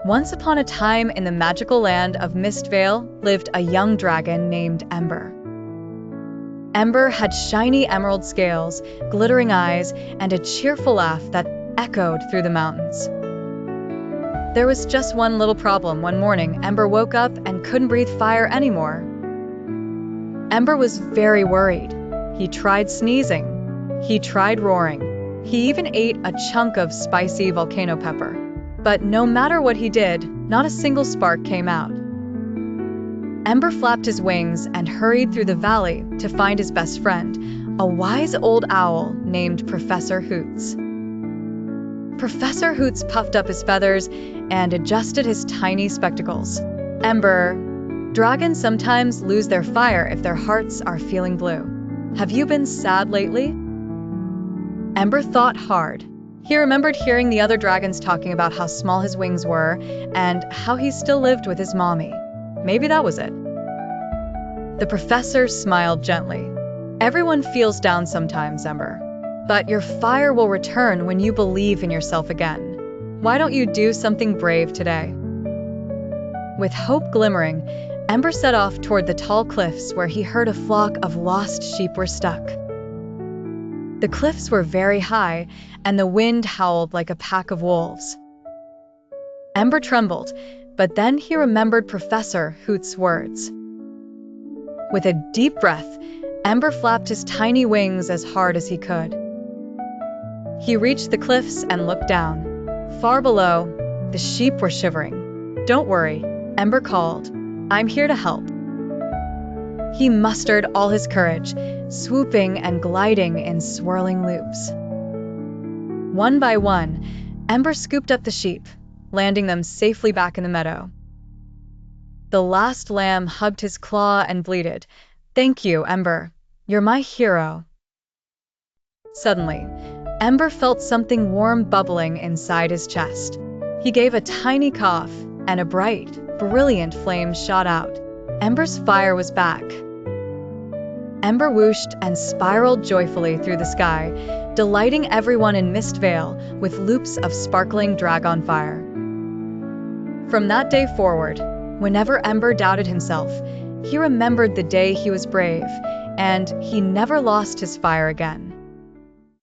Once upon a time in the magical land of Mistvale lived a young dragon named Ember. Ember had shiny emerald scales, glittering eyes, and a cheerful laugh that echoed through the mountains. There was just one little problem. One morning, Ember woke up and couldn't breathe fire anymore. Ember was very worried. He tried sneezing. He tried roaring. He even ate a chunk of spicy volcano pepper. But no matter what he did, not a single spark came out. Ember flapped his wings and hurried through the valley to find his best friend, a wise old owl named Professor Hoots. Professor Hoots puffed up his feathers and adjusted his tiny spectacles. Ember, dragons sometimes lose their fire if their hearts are feeling blue. Have you been sad lately? Ember thought hard. He remembered hearing the other dragons talking about how small his wings were and how he still lived with his mommy. Maybe that was it. The professor smiled gently. Everyone feels down sometimes, Ember. But your fire will return when you believe in yourself again. Why don't you do something brave today? With hope glimmering, Ember set off toward the tall cliffs where he heard a flock of lost sheep were stuck. The cliffs were very high, and the wind howled like a pack of wolves. Ember trembled, but then he remembered Professor Hoots' words. With a deep breath, Ember flapped his tiny wings as hard as he could. He reached the cliffs and looked down. Far below, the sheep were shivering. "Don't worry," Ember called. "I'm here to help." He mustered all his courage, swooping and gliding in swirling loops. One by one, Ember scooped up the sheep, landing them safely back in the meadow. The last lamb hugged his claw and bleated, "Thank you, Ember. You're my hero." Suddenly, Ember felt something warm bubbling inside his chest. He gave a tiny cough, and a bright, brilliant flame shot out. Ember's fire was back. Ember whooshed and spiraled joyfully through the sky, delighting everyone in Mistvale with loops of sparkling dragon fire. From that day forward, whenever Ember doubted himself, he remembered the day he was brave, and he never lost his fire again.